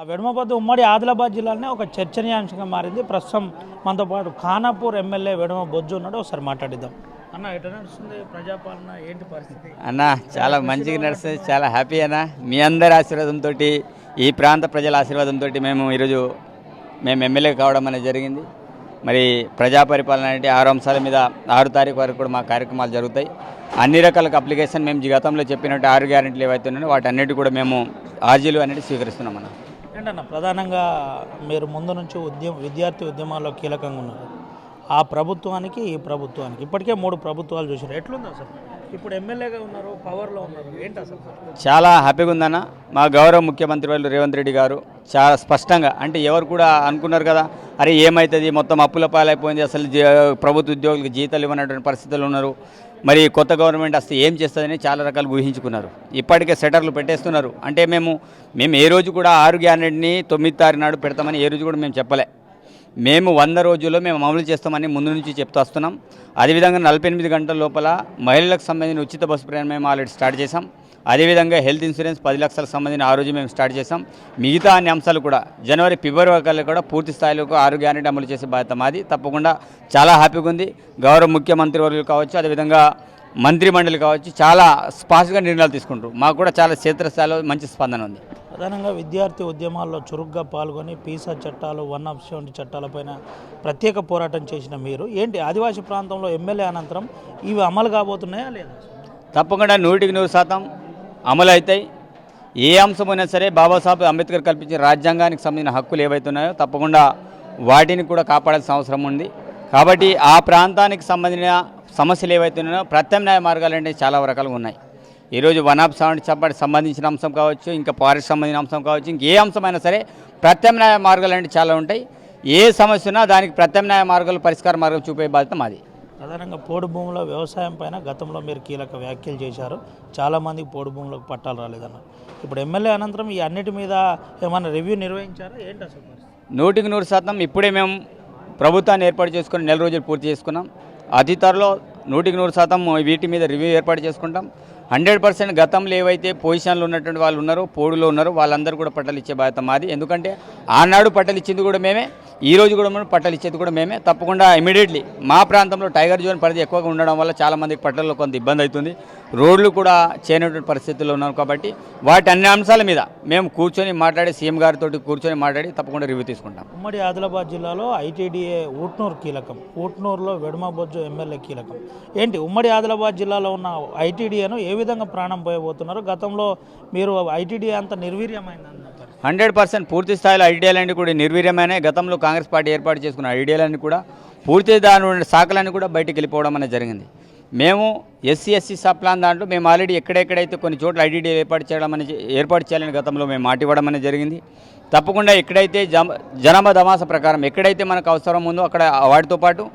వెడమపద్దు ఉమ్మడి ఆదిలాబాద్ జిల్లాలోనే ఒక చర్చనీయాంశంగా మారింది. ప్రస్తుతం మనతో పాటు ఖానాపూర్ ఎమ్మెల్యే వెడమ బొజ్జు ఉన్నాడు. ఒకసారి మాట్లాడిద్దాం. అన్న, ఎట్లా నడుస్తుంది ప్రజాపాలన, ఏంటి పరిస్థితి? అన్న చాలా మంచిగా నడుస్తుంది, చాలా హ్యాపీ అన్న. మీ అందరి ఆశీర్వాదంతో, ఈ ప్రాంత ప్రజల ఆశీర్వాదంతో మేము ఎమ్మెల్యే కావడం అనేది జరిగింది. మరి ప్రజా పరిపాలన అంటే 6 అంశాల మీద 6 తారీఖు వరకు కూడా మా కార్యక్రమాలు జరుగుతాయి. అన్ని రకాల అప్లికేషన్ మేము గతంలో చెప్పినట్టు 6 గ్యారెంటీలు ఏవైతే ఉన్నాయో వాటన్నిటి కూడా మేము ఆర్జీలు అనేది స్వీకరిస్తున్నాం అన్న. ఏంటన్నా, ప్రధానంగా మీరు ముందు నుంచి విద్యార్థి ఉద్యమాల్లో కీలకంగా ఉన్నారు. ఆ ప్రభుత్వానికి ఈ ప్రభుత్వానికి ఇప్పటికే 3 ప్రభుత్వాలు చూసారు. ఎట్లుంది అసలు? ఇప్పుడు ఎమ్మెల్యేగా ఉన్నారు, పవర్లో ఉన్నారు, ఏంటి అసలు? చాలా హ్యాపీగా ఉందన్న. మా గౌరవ ముఖ్యమంత్రి వాళ్ళు రేవంత్ రెడ్డి గారు చాలా స్పష్టంగా, అంటే ఎవరు కూడా అనుకున్నారు కదా, అరే ఏమవుతుంది మొత్తం అప్పుల పాలైపోయింది, అసలు ప్రభుత్వ ఉద్యోగులకు జీతాలు ఇవ్వనటువంటి పరిస్థితులు ఉన్నారు, మరి కొత్త గవర్నమెంట్ వస్తే ఏం చేస్తుందని చాలా రకాలు ఊహించుకున్నారు. ఇప్పటికే సెటర్లు పెట్టేస్తున్నారు. అంటే మేము ఏ రోజు కూడా 6 గ్యారెంటీని 9 తారీఖు నాడు పెడతామని ఏ రోజు కూడా మేము చెప్పలే. మేము 100 రోజుల్లో మేము అమలు చేస్తామని ముందు నుంచి చెప్తూ వస్తున్నాం. అదేవిధంగా 48 గంటల లోపల మహిళలకు సంబంధించిన ఉచిత బస్సు ప్రయాణం మేము ఆల్రెడీ స్టార్ట్ చేసాం. అదేవిధంగా హెల్త్ ఇన్సూరెన్స్ 10 లక్షలకు సంబంధించిన ఆ రోజు మేము స్టార్ట్ చేసాం. మిగతా అన్ని అంశాలు కూడా జనవరి ఫిబ్రవరి కల్లా కూడా పూర్తి స్థాయిలో 6 గ్యారెంటీ అమలు చేసే బాధ్యత మాది. తప్పకుండా చాలా హ్యాపీగా ఉంది. గౌరవ ముఖ్యమంత్రి వర్యులు కావచ్చు, అదేవిధంగా మంత్రి మండలి కావచ్చు, చాలా స్పాష్గా నిర్ణయాలు తీసుకుంటారు. మాకు కూడా చాలా క్షేత్రస్థాయిలో మంచి స్పందన ఉంది. ప్రధానంగా విద్యార్థి ఉద్యమాల్లో చురుగ్గా పాల్గొని పీసా చట్టాలు, 170 చట్టాలపైన ప్రత్యేక పోరాటం చేసిన మీరు ఏంటి ఆదివాసీ ప్రాంతంలో ఎమ్మెల్యే అనంతరం ఇవి అమలు కాబోతున్నాయా లేదా? తప్పకుండా 100% అమలు అవుతాయి. ఏ అంశమైనా సరే బాబాసాహెబ్ అంబేద్కర్ కల్పించిన రాజ్యాంగానికి సంబంధించిన హక్కులు ఏవైతే ఉన్నాయో తప్పకుండా వాటిని కూడా కాపాడాల్సిన అవసరం ఉంది. కాబట్టి ఆ ప్రాంతానికి సంబంధించిన సమస్యలు ఏవైతే ఉన్నాయో ప్రత్యామ్నాయ మార్గాలు అంటే చాలా రకాలుగా ఉన్నాయి. ఈరోజు 170 చట్టానికి సంబంధించిన అంశం కావచ్చు, ఇంకా ఫారెస్ట్ సంబంధించిన అంశం కావచ్చు, ఇంకే అంశమైనా సరే ప్రత్యామ్నాయ మార్గాలు అంటే చాలా ఉంటాయి. ఏ సమస్య ఉన్నా దానికి ప్రత్యామ్నాయ మార్గాలు, పరిష్కార మార్గం చూపే బాధ్యత మాది. ప్రధానంగా పోడు భూముల వ్యవసాయం పైన గతంలో మీరు కీలక వ్యాఖ్యలు చేశారు. చాలామందికి పోడు భూములకు పట్టాలు రాలేదన్నారు. ఇప్పుడు ఎమ్మెల్యే అనంతరం ఈ అన్నిటి మీద ఏమైనా రివ్యూ నిర్వహించారా, ఏంటి అసలు? 100% ఇప్పుడే మేము ప్రభుత్వాన్ని ఏర్పాటు చేసుకుని 4 రోజులు పూర్తి చేసుకున్నాం. అతి త్వరలో 100% వీటి మీద రివ్యూ ఏర్పాటు చేసుకుంటాం. 100% గతంలో ఏవైతే పొజిషన్లు ఉన్నటువంటి వాళ్ళు ఉన్నారో, పోడులో ఉన్నారో వాళ్ళందరూ కూడా పట్టాలు ఇచ్చే బాధ్యత మాది. ఎందుకంటే ఆనాడు పట్టాలు ఇచ్చింది కూడా మేమే, ఈ రోజు కూడా మనం పట్టాలు ఇచ్చేది కూడా మేమే. తప్పకుండా ఇమీడియట్లీ మా ప్రాంతంలో టైగర్ జోన్ పరిధి ఎక్కువగా ఉండడం వల్ల చాలామందికి పట్టాల్లో కొంత ఇబ్బంది అవుతుంది. రోడ్లు కూడా చేయనటువంటి పరిస్థితుల్లో ఉన్నాం. కాబట్టి వాటి అన్ని అంశాల మీద మేము కూర్చొని మాట్లాడి, సీఎం గారితో కూర్చొని మాట్లాడి తప్పకుండా రివ్యూ తీసుకుంటాం. ఉమ్మడి ఆదిలాబాద్ జిల్లాలో ఐటీడీఏ ఊట్నూరు కీలకం, ఊట్నూరులో వెడమ బొజ్జు ఎమ్మెల్యే కీలకం. ఏంటి ఉమ్మడి ఆదిలాబాద్ జిల్లాలో ఉన్న ఐటీడీఏను ఏ విధంగా ప్రాణం పోయబోతున్నారు? గతంలో మీరు ఐటీడీఏ అంత నిర్వీర్యమైందన్నారు. 100% పూర్తి స్థాయిలో ఐడియాలన్నీ కూడా నిర్వీర్యమైన, గతంలో కాంగ్రెస్ పార్టీ ఏర్పాటు చేసుకున్న ఐడియాలన్నీ కూడా పూర్తి దాని శాఖలన్నీ కూడా బయటికి వెళ్ళిపోవడం అనేది జరిగింది. మేము ఎస్సీ సబ్ ప్లాన్ దాంట్లో మేము ఆల్రెడీ ఎక్కడెక్కడైతే కొన్ని చోట్ల ఐటీడీఏ ఏర్పాటు చేయాలని గతంలో మేము మాట ఇవ్వడం అనేది జరిగింది. తప్పకుండా ఎక్కడైతే జనాభా దమాస ప్రకారం ఎక్కడైతే మనకు అవసరం ఉందో అక్కడ వాటితో పాటు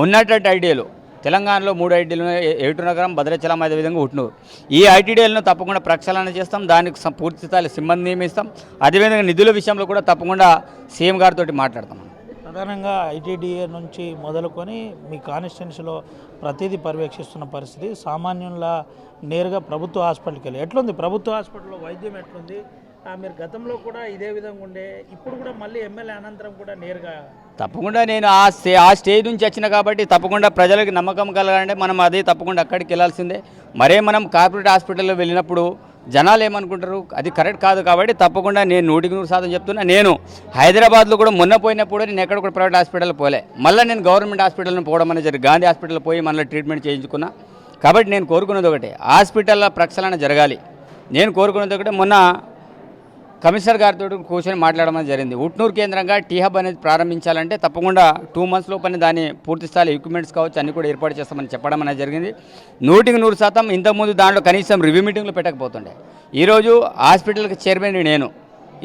ఉన్నటువంటి ఐడియాలు తెలంగాణలో 3 ఐటీడీలు, ఏటూరు నగరం, భద్రాచలం, అదేవిధంగా ఉట్నూరు. ఈ ఐటీడీలను తప్పకుండా ప్రక్షాళన చేస్తాం. దానికి పూర్తి స్థాయిలో సిబ్బంది నియమిస్తాం. అదేవిధంగా నిధుల విషయంలో కూడా తప్పకుండా సీఎం గారితో మాట్లాడతాం. ప్రధానంగా ఐటీడీఏ నుంచి మొదలుకొని మీ కాన్స్టిట్యున్సీలో ప్రతిదీ పర్యవేక్షిస్తున్న పరిస్థితి. సామాన్యుల నేరుగా ప్రభుత్వ హాస్పిటల్కి వెళ్ళి ఎట్లుంది? ప్రభుత్వ హాస్పిటల్లో వైద్యం ఎట్లుంది? మీరు గతంలో కూడా ఇదే విధంగా ఉండే, ఇప్పుడు కూడా మళ్ళీ ఎమ్మెల్యే అనంతరం కూడా నేరుగా తప్పకుండా నేను ఆ స్టేజ్ నుంచి వచ్చిన కాబట్టి తప్పకుండా ప్రజలకు నమ్మకం కలగాలంటే మనం అదే తప్పకుండా అక్కడికి వెళ్ళాల్సిందే. మరే మనం కార్పొరేట్ హాస్పిటల్లో వెళ్ళినప్పుడు జనాలు ఏమనుకుంటారు, అది కరెక్ట్ కాదు. కాబట్టి తప్పకుండా నేను 100% చెప్తున్నా. నేను హైదరాబాద్లో కూడా మొన్న పోయినప్పుడు నేను ఎక్కడ కూడా ప్రైవేట్ హాస్పిటల్లో పోలే, మళ్ళీ నేను గవర్నమెంట్ హాస్పిటల్ని పోవడం అనేది జరిగింది. గాంధీ హాస్పిటల్లో పోయి మళ్ళీ ట్రీట్మెంట్ చేయించుకున్నా. కాబట్టి నేను కోరుకున్నది ఒకటే, హాస్పిటల్లో ప్రక్షాళన జరగాలి. నేను కోరుకున్నది ఒకటే, మొన్న కమిషనర్ గారితో కూర్చొని మాట్లాడమని జరిగింది. ఉట్నూరు కేంద్రంగా టీ హబ్ అనేది ప్రారంభించాలంటే తప్పకుండా 2 months లోపల దాని పూర్తి స్థాయి ఎక్విప్మెంట్స్ కావచ్చు అన్నీ కూడా ఏర్పాటు చేస్తామని చెప్పడం అనేది జరిగింది. 100% ఇంతకుముందు దాంట్లో కనీసం రివ్యూ మీటింగ్లు పెట్టకపోతుండే. ఈరోజు హాస్పిటల్కి చైర్మన్ నేను.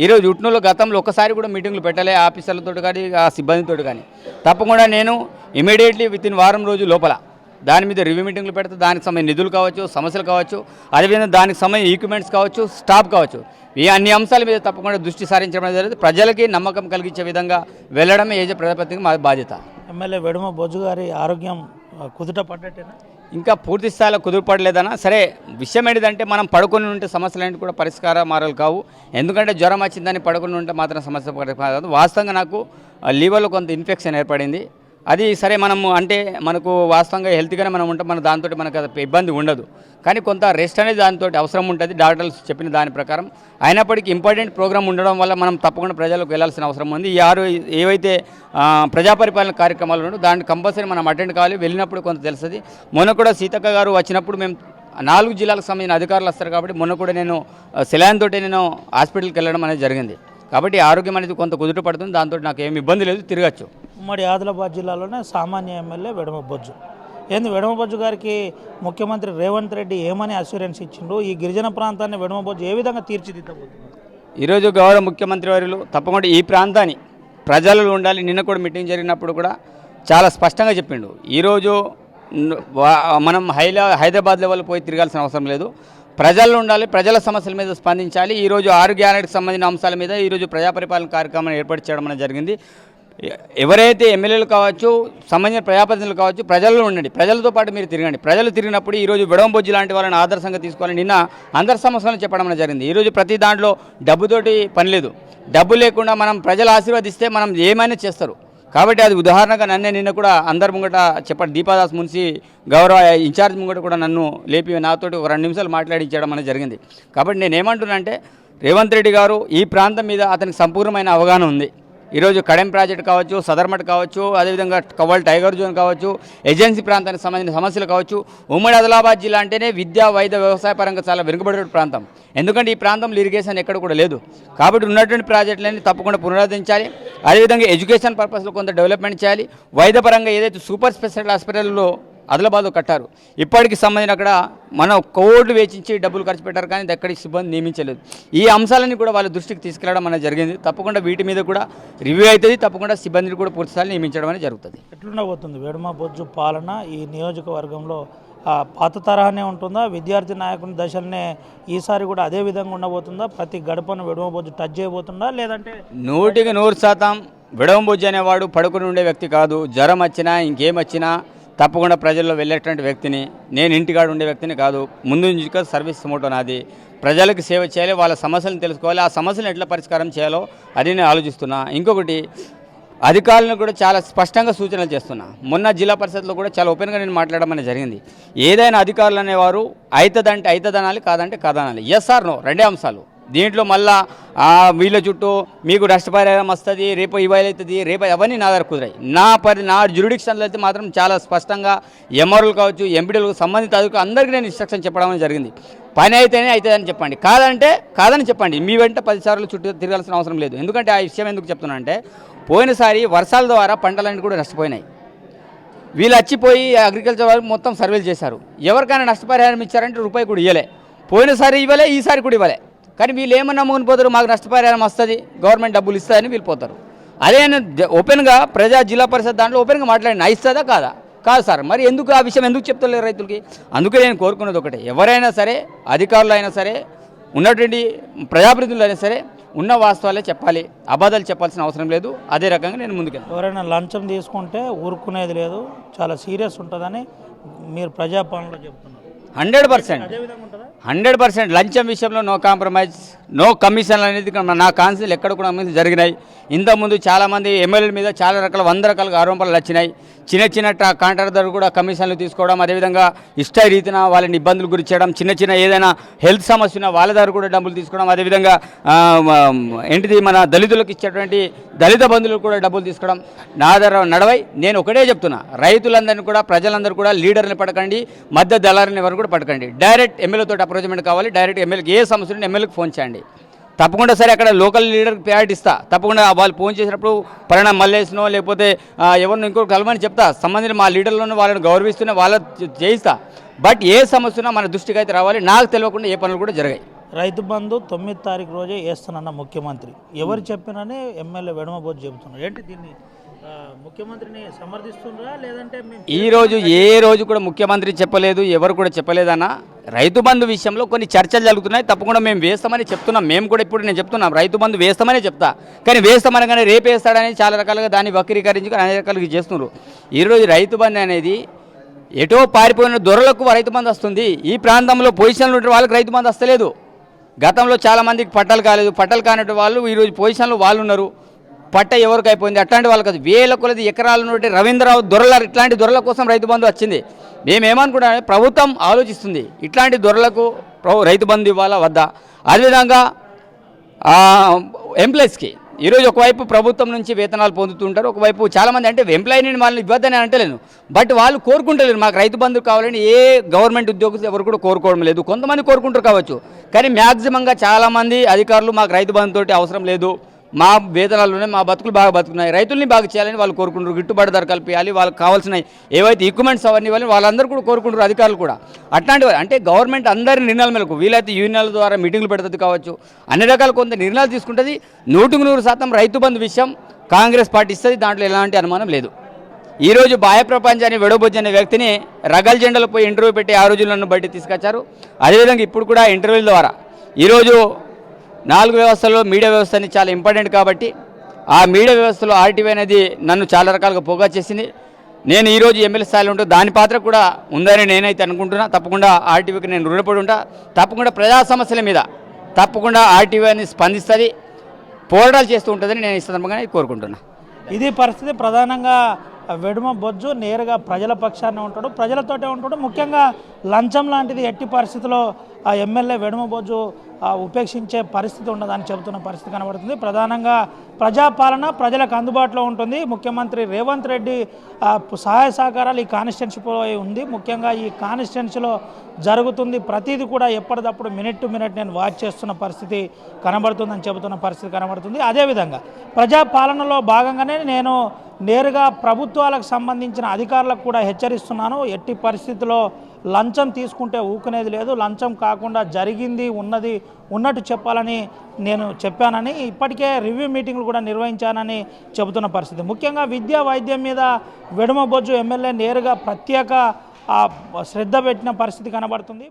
ఈరోజు ఉట్నూరులో గతంలో ఒక్కసారి కూడా మీటింగ్లు పెట్టలే, ఆఫీసర్లతో కానీ ఆ సిబ్బందితో కానీ. తప్పకుండా నేను ఇమీడియట్లీ వితిన్ వారం రోజుల లోపల దాని మీద రివ్యూ మీటింగ్లు పెడితే దానికి సంబంధించిన నిధులు కావచ్చు, సమస్యలు కావచ్చు, అదేవిధంగా దానికి సంబంధించిన ఈక్విప్మెంట్స్ కావచ్చు, స్టాఫ్ కావచ్చు, ఈ అన్ని అంశాల మీద తప్పకుండా దృష్టి సారించడం జరిగింది. ప్రజలకి నమ్మకం కలిగించే విధంగా వెళ్ళడమే ప్రజాప్రతినిధిగా మా బాధ్యత. ఎమ్మెల్యే వెడమ బొజ్జు గారి ఆరోగ్యం కుదుట పడ్డట్టేనా? ఇంకా పూర్తి స్థాయిలో కుదురుపడలేదన్నా సరే. విషయం ఏంటిదంటే మనం పడుకొని ఉంటే సమస్యలన్నీ కూడా పరిష్కార మార్గాలు కావు. ఎందుకంటే జ్వరం వచ్చిందని పడుకొని ఉంటే మాత్రం సమస్య పరిష్కారం కాదు. వాస్తవంగా నాకు లివర్లో కొంత ఇన్ఫెక్షన్ ఏర్పడింది. అది సరే మనము అంటే మనకు వాస్తవంగా హెల్త్గానే మనం ఉంటాం, మన దాంతో మనకు అది ఇబ్బంది ఉండదు. కానీ కొంత రెస్ట్ అనేది దాంతో అవసరం ఉంటుంది డాక్టర్లు చెప్పిన దాని ప్రకారం. అయినప్పటికీ ఇంపార్టెంట్ ప్రోగ్రామ్ ఉండడం వల్ల మనం తప్పకుండా ప్రజలకు వెళ్ళాల్సిన అవసరం ఉంది. ఈ 6 ఏవైతే ప్రజాపరిపాలన కార్యక్రమాలు ఉన్నాయో దాన్ని కంపల్సరీ మనం అటెండ్ కావాలి. వెళ్ళినప్పుడు కొంత తెలుస్తుంది. మొన్న కూడా సీతక్క గారు వచ్చినప్పుడు మేము 4 జిల్లాలకు సంబంధించిన అధికారులు వస్తారు కాబట్టి మొన్న కూడా నేను సెలాన్ తోటి నేను హాస్పిటల్కి వెళ్ళడం అనేది జరిగింది. కాబట్టి ఆరోగ్యం అనేది కొంత కుదుట పడుతుంది. దాంతో నాకు ఏమి ఇబ్బంది లేదు, తిరగచ్చు. ఉమ్మడి ఆదిలాబాద్ జిల్లాలోనే సామాన్య ఎమ్మెల్యే వెడమ బొజ్జు. ఏంది వెడమ బొజ్జు గారికి ముఖ్యమంత్రి రేవంత్ రెడ్డి ఏమని అష్యూరెన్స్ ఇచ్చిండు? ఈ గిరిజన ప్రాంతాన్ని వెడమ బొజ్జు ఏ విధంగా తీర్చిదిద్దబోతుంది? ఈరోజు గౌరవ ముఖ్యమంత్రి వారు తప్పకుండా ఈ ప్రాంతాన్ని ప్రజలలో ఉండాలి. నిన్న కూడా మీటింగ్ జరిగినప్పుడు కూడా చాలా స్పష్టంగా చెప్పిండు. ఈరోజు మనం హైదరాబాద్ లెవెల్ పోయి తిరగాల్సిన అవసరం లేదు, ప్రజల్లో ఉండాలి, ప్రజల సమస్యల మీద స్పందించాలి. ఈరోజు 6 గ్యారెంటీకి సంబంధించిన అంశాల మీద ఈరోజు ప్రజాపరిపాలన కార్యక్రమాన్ని ఏర్పాటు చేయడం అనేది జరిగింది. ఎవరైతే ఎమ్మెల్యేలు కావచ్చు, సంబంధించిన ప్రజాప్రతినిధులు కావచ్చు, ప్రజల్లో ఉండండి, ప్రజలతో పాటు మీరు తిరగండి. ప్రజలు తిరిగినప్పుడు ఈరోజు విడవంబొజ్జి లాంటి వాళ్ళని ఆదర్శంగా తీసుకోవాలి. నిన్న అందరి సమస్యలను చెప్పడం అనేది జరిగింది. ఈరోజు ప్రతి దాంట్లో డబ్బుతోటి పని లేదు. డబ్బు లేకుండా మనం ప్రజలు ఆశీర్వదిస్తే మనం ఏమైనా చేస్తారు. కాబట్టి అది ఉదాహరణగా నిన్న కూడా అందరి ముంగట చెప్పండి, దీపాదాస్ మున్సి గౌరవ ఇన్ఛార్జ్ ముంగట కూడా నన్ను లేపి నాతోటి ఒక 2 నిమిషాలు మాట్లాడించడం అనేది జరిగింది. కాబట్టి నేను ఏమంటున్నానంటే రేవంత్ రెడ్డి గారు ఈ ప్రాంతం మీద అతనికి సంపూర్ణమైన అవగాహన ఉంది. ఈరోజు కడెం ప్రాజెక్ట్ కావచ్చు, సదర్మట్ కావచ్చు, అదేవిధంగా కవ్వల్ టైగర్ జోన్ కావచ్చు, ఏజెన్సీ ప్రాంతానికి సంబంధించిన సమస్యలు కావచ్చు. ఉమ్మడి ఆదిలాబాద్ జిల్లా అంటేనే విద్యా, వైద్య, వ్యవసాయ పరంగా చాలా వెనుకబడిన ప్రాంతం. ఎందుకంటే ఈ ప్రాంతంలో ఇరిగేషన్ ఎక్కడ కూడా లేదు. కాబట్టి ఉన్నటువంటి ప్రాజెక్టులన్నీ తప్పకుండా పునరుద్ధరించాలి. అదేవిధంగా ఎడ్యుకేషన్ పర్పస్లో కొంత డెవలప్మెంట్ చేయాలి. వైద్యపరంగా ఏదైతే సూపర్ స్పెషాలిటీ హాస్పిటల్లో ఆదిలాబాద్లో కట్టారు, ఇప్పటికి సంబంధించిన అక్కడ మనం కోట్లు వేచించి డబ్బులు ఖర్చు పెట్టారు, కానీ ఎక్కడికి సిబ్బంది నియమించలేదు. ఈ అంశాలన్నీ కూడా వాళ్ళ దృష్టికి తీసుకెళ్లడం అనేది జరిగింది. తప్పకుండా వీటి మీద కూడా రివ్యూ అవుతుంది. తప్పకుండా సిబ్బందిని కూడా పూర్తిస్థాయి నియమించడం అనేది జరుగుతుంది. ఎట్లుండబోతుంది వెడమ బొజ్జు పాలన ఈ నియోజకవర్గంలో? పాత తరహానే ఉంటుందా? విద్యార్థి నాయకుని దశలనే ఈసారి కూడా అదే విధంగా ఉండబోతుందా? ప్రతి గడపను వెడమ బొజ్జు టచ్ చేయబోతుందా? లేదంటే 100% విడమ బొజ్జు అనేవాడు పడుకుని ఉండే వ్యక్తి కాదు. జ్వరం వచ్చినా ఇంకేం వచ్చినా తప్పకుండా ప్రజల్లో వెళ్ళేటువంటి వ్యక్తిని, నేను ఇంటికాడ ఉండే వ్యక్తిని కాదు. ముందు నుంచి సర్వీస్ మోటో నాది. ప్రజలకు సేవ చేయాలి, వాళ్ళ సమస్యలను తెలుసుకోవాలి, ఆ సమస్యలను ఎట్లా పరిష్కారం చేయాలో అది నేను ఆలోచిస్తున్నా. ఇంకొకటి, అధికారులను కూడా చాలా స్పష్టంగా సూచనలు చేస్తున్నా. మొన్న జిల్లా పరిషత్లో కూడా చాలా ఓపెన్గా నేను మాట్లాడడం అనేది జరిగింది. ఏదైనా అధికారులు అనేవారు అవుతుందంటే అవుతుందనాలి, కాదంటే కాదనాలి. ఎస్ ఆర్ నో, 2 అంశాలు. దీంట్లో మళ్ళా వీళ్ళ చుట్టూ మీకు నష్టపరిహారం వస్తుంది, రేపు ఇవాళ అవుతుంది, రేపు అవన్నీ నా దగ్గర కుదిరాయి. నా జ్యూరిడిక్షన్లో అయితే మాత్రం చాలా స్పష్టంగా ఎంఆర్ఓలు కావచ్చు, ఎంపీడీలకు సంబంధిత అధికారులు అందరికీ నేను ఇన్స్ట్రక్షన్ చెప్పడం జరిగింది. పని అయితేనే అవుతుందని చెప్పండి, కాదంటే కాదని చెప్పండి. మీ వెంట 10 సార్లు చుట్టూ తిరగాల్సిన అవసరం లేదు. ఎందుకంటే ఆ విషయం ఎందుకు చెప్తున్నా అంటే, పోయినసారి వర్షాల ద్వారా పంటలన్నీ కూడా నష్టపోయినాయి. వీళ్ళు వచ్చిపోయి అగ్రికల్చర్ వాళ్ళు మొత్తం సర్వేలు చేశారు. ఎవరికైనా నష్టపరిహారం ఇచ్చారంటే రూపాయి కూడా ఇవ్వలే. పోయినసారి ఇవ్వలే, ఈసారి కూడా ఇవ్వలే. కానీ వీళ్ళు ఏమన్నా నమ్ముకుని పోతారు, మాకు నష్టపరిహారం వస్తుంది, గవర్నమెంట్ డబ్బులు ఇస్తుందని వీళ్ళు పోతారు. అదే నేను ఓపెన్గా జిల్లా పరిషత్ దాంట్లో ఓపెన్గా మాట్లాడిన, ఇస్తుందా కాదా? కాదు సార్. మరి ఎందుకు ఆ విషయం ఎందుకు చెప్తలేరు రైతులకి? అందుకే నేను కోరుకున్నది ఒకటే, ఎవరైనా సరే, అధికారులు అయినా సరే, ఉన్నటువంటి ప్రజాప్రతినిధులు అయినా సరే, ఉన్న వాస్తవాలే చెప్పాలి, అబద్ధాలు చెప్పాల్సిన అవసరం లేదు. అదే రకంగా నేను ముందుకెళ్ళాను. ఎవరైనా లంచం తీసుకుంటే ఊరుకునేది లేదు, చాలా సీరియస్ ఉంటుందని మీరు ప్రజాపాలనలో చెప్తున్నారు. 100% లంచం విషయంలో నో కాంప్రమైజ్, నో కమిషన్ అనేది నా కాన్సిల్ ఎక్కడ కూడా జరిగినాయి. ఇంతకుముందు చాలామంది ఎమ్మెల్యేల మీద చాలా రకాల 100 రకాలుగా ఆరోపణలు వచ్చినాయి. చిన్న కాంట్రాక్టర్ కూడా కమిషన్లు తీసుకోవడం, అదేవిధంగా ఇష్ట రీతిన వాళ్ళని ఇబ్బందులు గురి చేయడం, చిన్న ఏదైనా హెల్త్ సమస్య ఉన్న వాళ్ళ దగ్గర కూడా డబ్బులు తీసుకోవడం, అదేవిధంగా ఏంటిది మన దళితులకు ఇచ్చేటువంటి దళిత బంధువులకు కూడా డబ్బులు తీసుకోవడం నా దగ్గర నడవై. నేను ఒకటే చెప్తున్నా, రైతులందరినీ కూడా, ప్రజలందరూ కూడా లీడర్ని పడకండి, మధ్య దళారిని ఎవరు కూడా పడకండి. డైరెక్ట్ ఎమ్మెల్యేతో అప్రోచ్మెంట్ కావాలి. డైరెక్ట్ ఎమ్మెల్యేకి ఏ సమస్య ఉంటే ఎమ్మెల్యేకి ఫోన్ చేయండి. తప్పకుండా సరే అక్కడ లోకల్ లీడర్కి ప్రయారిటీ ఇస్తా. తప్పకుండా వాళ్ళు ఫోన్ చేసినప్పుడు పలానా మల్లేసినో లేకపోతే ఎవరినో ఇంకొకటి కలవని చెప్తా. సంబంధించిన మా లీడర్లను వాళ్ళని గౌరవిస్తూనే వాళ్ళ చేయిస్తా. బట్ ఏ సమస్య ఉన్నా మన దృష్టికి అయితే రావాలి. నాకు తెలియకుండా ఏ పనులు కూడా జరిగాయి. రైతు బంధు 9 తారీఖు రోజే వేస్తానన్న ముఖ్యమంత్రి ఎవరు చెప్పినని ఎమ్మెల్యే వెడమ బొజ్జు చెబుతున్నారు. ఏంటి దీన్ని ముఖ్యమంత్రిని సమర్థిస్తున్నారా లేదంటే ఈ రోజు ఏ రోజు కూడా ముఖ్యమంత్రి చెప్పలేదు, ఎవరు కూడా చెప్పలేదన్న. రైతు బంధు విషయంలో కొన్ని చర్చలు జరుగుతున్నాయి. తప్పకుండా మేము వేస్తామని చెప్తున్నాం. మేము కూడా ఇప్పుడు నేను చెప్తున్నాం రైతు బంధు వేస్తామనే చెప్తా. కానీ వేస్తామనగానే రేపు వేస్తాడని చాలా రకాలుగా దాన్ని వక్రీకరించి అనేక రకాలుగా చేస్తున్నారు. ఈరోజు రైతు బంధు అనేది ఎటో పారిపోయిన దొరలకు రైతు బంధు వస్తుంది. ఈ ప్రాంతంలో పొజిషన్లు ఉంటే వాళ్ళకి రైతు బంధు వస్తలేదు. గతంలో చాలామందికి పట్టాలు కాలేదు, పట్టాలు కానట్టు వాళ్ళు ఈరోజు పొజిషన్లో వాళ్ళు ఉన్నారు. పట్ట ఎవరికి అయిపోయింది అట్లాంటి వాళ్ళకి అది వేల కొలది ఎకరాల నుండి రవీంద్రరావు దొరల ఇట్లాంటి దొరల కోసం రైతు బంధు వచ్చింది. మేమేమనుకుంటాం, ప్రభుత్వం ఆలోచిస్తుంది ఇట్లాంటి దొరలకు రైతు బంధు ఇవ్వాలా వద్దా. అదేవిధంగా ఎంప్లాయీస్కి ఈరోజు ఒకవైపు ప్రభుత్వం నుంచి వేతనాలు పొందుతుంటారు, ఒకవైపు చాలామంది అంటే ఎంప్లాయీని వాళ్ళని ఇవ్వద్దని అంటలేను, బట్ వాళ్ళు కోరుకుంటలేరు మాకు రైతు బంధు కావాలని. ఏ గవర్నమెంట్ ఉద్యోగులు ఎవరు కూడా కోరుకోవడం లేదు. కొంతమంది కోరుకుంటారు కావచ్చు, కానీ మ్యాక్సిమంగా చాలామంది అధికారులు మాకు రైతు బంధు తోటి అవసరం లేదు, మా వేతనాలునే మా బతుకులు బాగా బతుకున్నాయి, రైతుల్ని బాగా చేయాలని వాళ్ళు కోరుకుంటారు. గిట్టుబాటు ధర కల్పించాలి, వాళ్ళకి కావాల్సిన ఏవైతే ఈక్విప్మెంట్స్ అవన్నీ ఇవ్వాలి, వాళ్ళందరూ కూడా కోరుకుంటారు, అధికారులు కూడా. అట్లాంటివి అంటే గవర్నమెంట్ అందరి నిర్ణయాల మేరకు వీలైతే యూనియన్ల ద్వారా మీటింగ్లు పెడుతుంది కావచ్చు, అన్ని రకాల కొంత నిర్ణయాలు తీసుకుంటుంది. 100% రైతు బంధు విషయం కాంగ్రెస్ పార్టీ ఇస్తుంది, దాంట్లో ఎలాంటి అనుమానం లేదు. ఈరోజు బాహ్య ప్రపంచాన్ని వెడబొజ్జి అనే వ్యక్తిని రగల్ జెండాలో పోయి ఇంటర్వ్యూ పెట్టి ఆ రోజుల్లో నన్ను బయట తీసుకొచ్చారు. అదేవిధంగా ఇప్పుడు కూడా ఇంటర్వ్యూల ద్వారా ఈరోజు 4 వ్యవస్థల్లో మీడియా వ్యవస్థ అనేది చాలా ఇంపార్టెంట్ కాబట్టి ఆ మీడియా వ్యవస్థలో ఆర్టీవీ అనేది నన్ను చాలా రకాలుగా పోగా చేసింది. నేను ఈరోజు ఎమ్మెల్యే స్థాయిలో ఉంటూ దాని పాత్ర కూడా ఉందని నేనైతే అనుకుంటున్నా. తప్పకుండా ఆర్టీవీకి నేను రుణపడి ఉంటా. తప్పకుండా ప్రజా సమస్యల మీద తప్పకుండా ఆర్టీవీ అనేది స్పందిస్తుంది, పోరాటాలు చేస్తూ ఉంటుందని నేను ఈ సందర్భంగా కోరుకుంటున్నా. ఇది పరిస్థితి. ప్రధానంగా వెడుమ బొజ్జు నేరుగా ప్రజల పక్షాన్ని ఉంటాడు, ప్రజలతోటే ఉంటాడు. ముఖ్యంగా లంచం లాంటిది ఎట్టి పరిస్థితిలో ఆ ఎమ్మెల్యే వెడుమ బొజ్జు ఉపేక్షించే పరిస్థితి ఉండదని చెబుతున్న పరిస్థితి కనబడుతుంది. ప్రధానంగా ప్రజాపాలన ప్రజలకు అందుబాటులో ఉంటుంది. ముఖ్యమంత్రి రేవంత్ రెడ్డి సహాయ సహకారాలు ఈ కాన్స్టిట్యున్సీలో ఉంది. ముఖ్యంగా ఈ కాన్స్టిట్యున్సీలో జరుగుతుంది ప్రతిదీ కూడా ఎప్పటికప్పుడు మినిట్ టు మినిట్ నేను వాచ్ చేస్తున్న పరిస్థితి కనబడుతుందని చెబుతున్న పరిస్థితి కనబడుతుంది. అదేవిధంగా ప్రజాపాలనలో భాగంగానే నేను నేరుగా ప్రభుత్వాలకు సంబంధించిన అధికారులకు కూడా హెచ్చరిస్తున్నాను. ఎట్టి పరిస్థితుల్లో లంచం తీసుకుంటే ఊకునేది లేదు, లంచం కాకుండా జరిగింది ఉన్నది ఉన్నట్టు చెప్పాలని నేను చెప్పానని, ఇప్పటికే రివ్యూ మీటింగ్లు కూడా నిర్వహించానని చెబుతున్న పరిస్థితి. ముఖ్యంగా విద్యా వైద్యం మీద వెడుమ బొజ్జు ఎమ్మెల్యే నేరుగా ప్రత్యేక శ్రద్ధ పెట్టిన పరిస్థితి కనబడుతుంది.